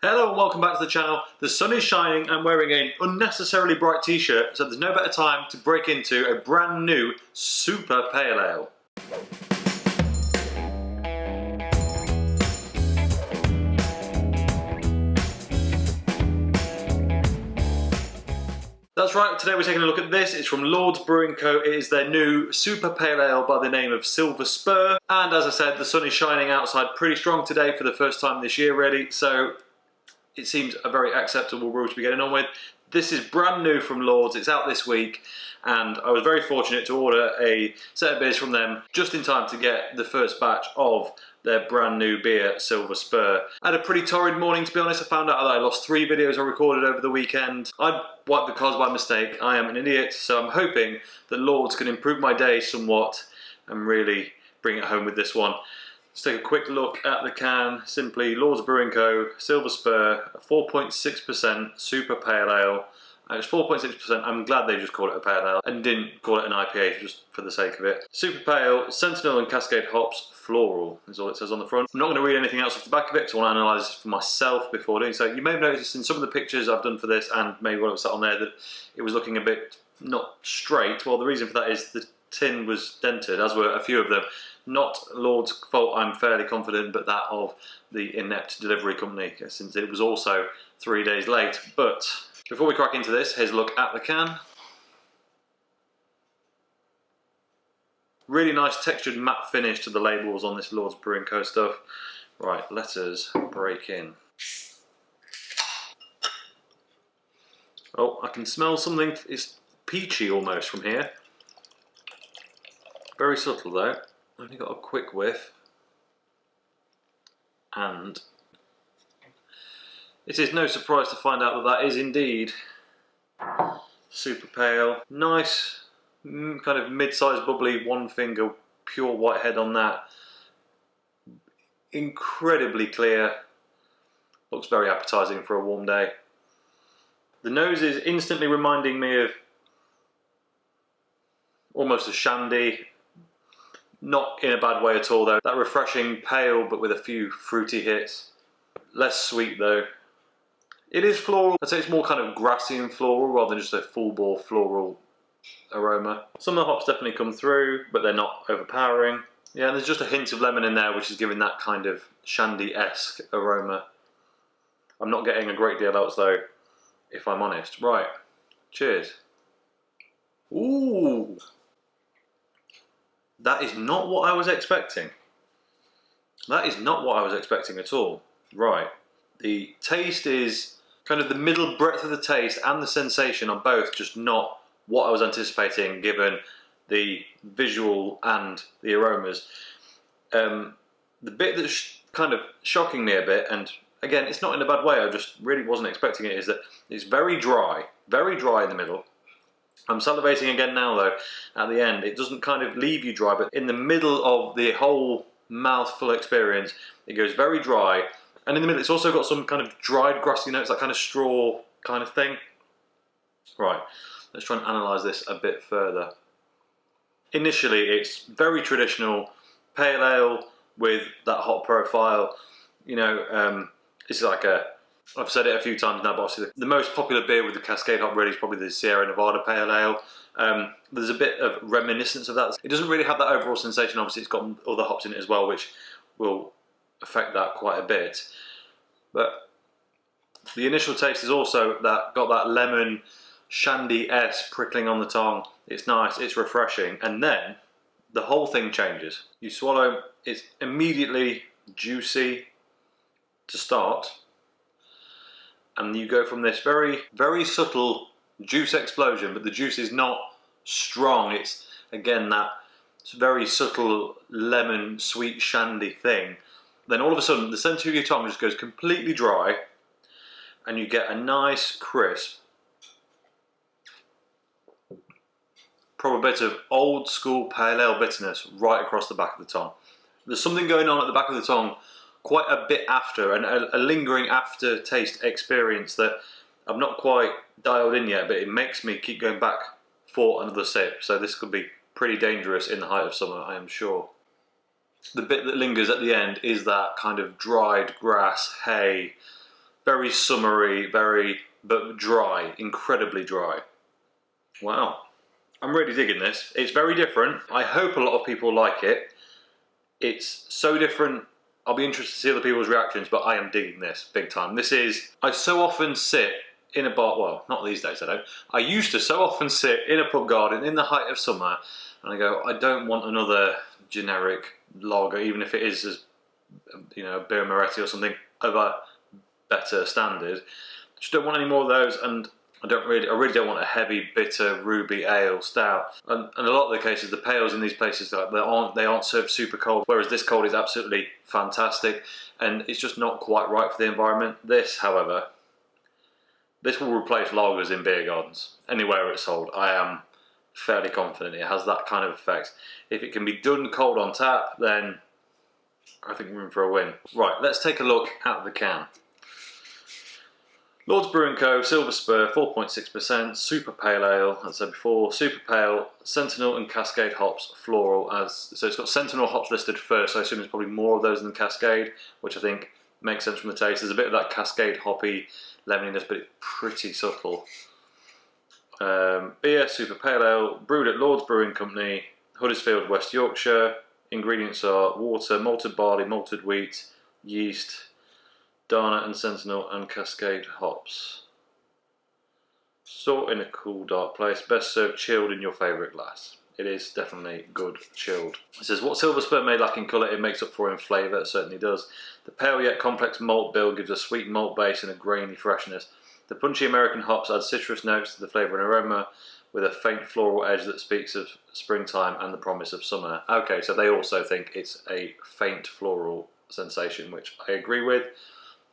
Hello and welcome back to the channel. The sun is shining. I'm wearing an unnecessarily bright t-shirt, so there's no better time to break into a brand new Super Pale Ale. That's right, today we're taking a look at this. It's from Lord's Brewing Co. It is their new Super Pale Ale by the name of Silver Spur. And as I said, the sun is shining outside pretty strong today for the first time this year really, so it seems a very acceptable brew to be getting on with. This is brand new from Lord's, it's out this week, and I was very fortunate to order a set of beers from them just in time to get the first batch of their brand new beer, Silver Spur. I had a pretty torrid morning, to be honest. I found out that I lost 3 videos I recorded over the weekend. I wiped the cards by mistake. I am an idiot, so I'm hoping that Lord's can improve my day somewhat and really bring it home with this one. Let's take a quick look at the can. Simply Lord's Brewing Co. Silver Spur, 4.6% Super Pale Ale. It's 4.6%. I'm glad they just called it a Pale Ale and didn't call it an IPA just for the sake of it. Super Pale, Sentinel and Cascade hops, floral is all it says on the front. I'm not going to read anything else off the back of it because I want to analyse this for myself before doing so. You may have noticed in some of the pictures I've done for this, and maybe what it was set on there, that it was looking a bit not straight. Well, the reason for that is the tin was dented, as were a few of them. Not Lord's fault, I'm fairly confident, but that of the inept delivery company, since it was also 3 days late. But before we crack into this, here's a look at the can. Really nice textured matte finish to the labels on this Lord's Brewing Co. stuff. Right, let us break in. Oh, I can smell something, it's peachy almost from here. Very subtle though. Only got a quick whiff, and it is no surprise to find out that that is indeed Super Pale. Nice, kind of mid-sized bubbly, one finger, pure white head on that. Incredibly clear, looks very appetising for a warm day. The nose is instantly reminding me of almost a shandy. Not in a bad way at all though. That refreshing pale but with a few fruity hits. Less sweet though. It is floral. I'd say it's more kind of grassy and floral rather than just a full bore floral aroma. Some of the hops definitely come through, but they're not overpowering. Yeah, there's just a hint of lemon in there, which is giving that kind of shandy-esque aroma. I'm not getting a great deal else though, if I'm honest. Right, cheers. Ooh! That is not what I was expecting. That is not what I was expecting at all. Right. The taste is kind of the middle breadth of the taste and the sensation are both just not what I was anticipating given the visual and the aromas. The bit that's kind of shocking me a bit, and again, it's not in a bad way, I just really wasn't expecting it, is that it's very dry in the middle. I'm salivating again now though, at the end. It doesn't kind of leave you dry, but in the middle of the whole mouthful experience, it goes very dry. And in the middle, it's also got some kind of dried grassy notes, that kind of straw kind of thing. Right, let's try and analyse this a bit further. Initially, it's very traditional pale ale with that hop profile. You know, it's like a, I've said it a few times now, but obviously the most popular beer with the Cascade hop really is probably the Sierra Nevada Pale Ale. There's a bit of reminiscence of that. It doesn't really have that overall sensation. Obviously it's got other hops in it as well, which will affect that quite a bit. But the initial taste is also got that lemon shandy-esque prickling on the tongue. It's nice, it's refreshing, and then the whole thing changes. You swallow, it's immediately juicy to start. And you go from this very, very subtle juice explosion, but the juice is not strong. It's, again, that very subtle lemon, sweet shandy thing. Then all of a sudden, the centre of your tongue just goes completely dry, and you get a nice, crisp, proper bit of old school pale ale bitterness right across the back of the tongue. There's something going on at the back of the tongue quite a bit after, and a lingering aftertaste experience that I'm not quite dialed in yet, but it makes me keep going back for another sip. So this could be pretty dangerous in the height of summer, I am sure. The bit that lingers at the end is that kind of dried grass, hay, Very summery, but dry, incredibly dry. Wow. I'm really digging this. It's very different. I hope a lot of people like it. It's so different. I'll be interested to see other people's reactions, but I am digging this big time. I so often sit in a bar, well, not these days I don't. I used to so often sit in a pub garden in the height of summer and I go, I don't want another generic lager, even if it is, as you know, beer Moretti or something of a better standard. Just don't want any more of those, and I really don't want a heavy, bitter, ruby ale stout. And a lot of the cases, the pales in these places, they aren't served super cold, whereas this cold is absolutely fantastic, and it's just not quite right for the environment. This, however, this will replace lagers in beer gardens, anywhere it's sold. I am fairly confident it has that kind of effect. If it can be done cold on tap, then I think we're in for a win. Right, let's take a look at the can. Lord's Brewing Co. Silver Spur, 4.6%, Super Pale Ale, as I said before, Super Pale, Sentinel and Cascade hops, floral. So it's got Sentinel hops listed first, so I assume there's probably more of those than Cascade, which I think makes sense from the taste. There's a bit of that Cascade hoppy lemoniness, but it's pretty subtle. Beer, Super Pale Ale, brewed at Lord's Brewing Company, Huddersfield, West Yorkshire. Ingredients are water, malted barley, malted wheat, yeast, Dana and Sentinel and Cascade hops. Stored in a cool, dark place. Best served chilled in your favourite glass. It is definitely good chilled. It says, what Silver Spur may lack in colour, it makes up for in flavour. It certainly does. The pale yet complex malt bill gives a sweet malt base and a grainy freshness. The punchy American hops add citrus notes to the flavour and aroma, with a faint floral edge that speaks of springtime and the promise of summer. Okay, so they also think it's a faint floral sensation, which I agree with.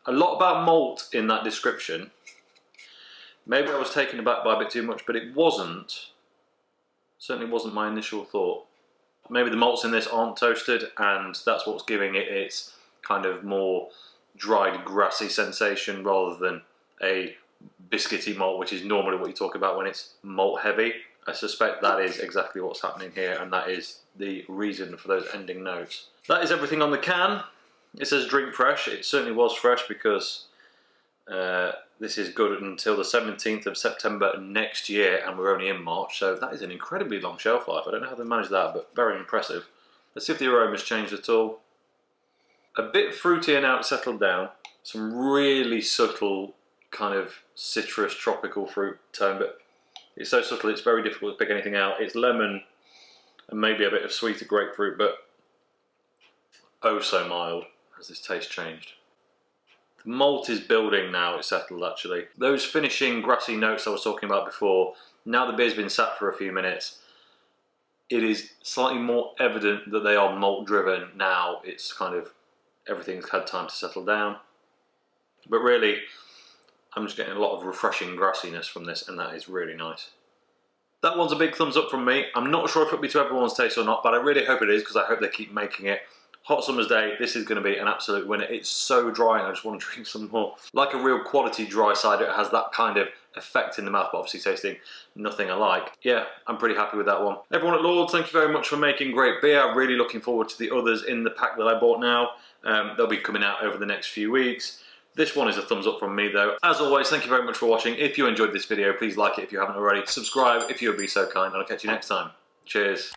A lot about malt in that description. Maybe I was taken aback by a bit too much, but it wasn't. Certainly wasn't my initial thought. Maybe the malts in this aren't toasted, and that's what's giving it its kind of more dried, grassy sensation rather than a biscuity malt, which is normally what you talk about when it's malt heavy. I suspect that is exactly what's happening here, and that is the reason for those ending notes. That is everything on the can. It says drink fresh. It certainly was fresh because this is good until the 17th of September next year, and we're only in March, so that is an incredibly long shelf life. I don't know how they managed that, but very impressive. Let's see if the aroma's changed at all. A bit fruitier now it's settled down. Some really subtle kind of citrus tropical fruit tone, but it's so subtle it's very difficult to pick anything out. It's lemon and maybe a bit of sweeter grapefruit, but oh so mild. Has this taste changed? The malt is building now, it's settled actually. Those finishing grassy notes I was talking about before, now the beer's been sat for a few minutes, it is slightly more evident that they are malt driven now. It's kind of, everything's had time to settle down. But really, I'm just getting a lot of refreshing grassiness from this, and that is really nice. That one's a big thumbs up from me. I'm not sure if it'll be to everyone's taste or not, but I really hope it is, because I hope they keep making it. Hot summer's day, this is going to be an absolute winner. It's so dry and I just want to drink some more. Like a real quality dry cider, it has that kind of effect in the mouth, but obviously tasting nothing alike. Yeah, I'm pretty happy with that one. Everyone at Lord's, thank you very much for making great beer. I'm really looking forward to the others in the pack that I bought now. They'll be coming out over the next few weeks. This one is a thumbs up from me though. As always, thank you very much for watching. If you enjoyed this video, please like it if you haven't already. Subscribe if you would be so kind, and I'll catch you next time. Cheers.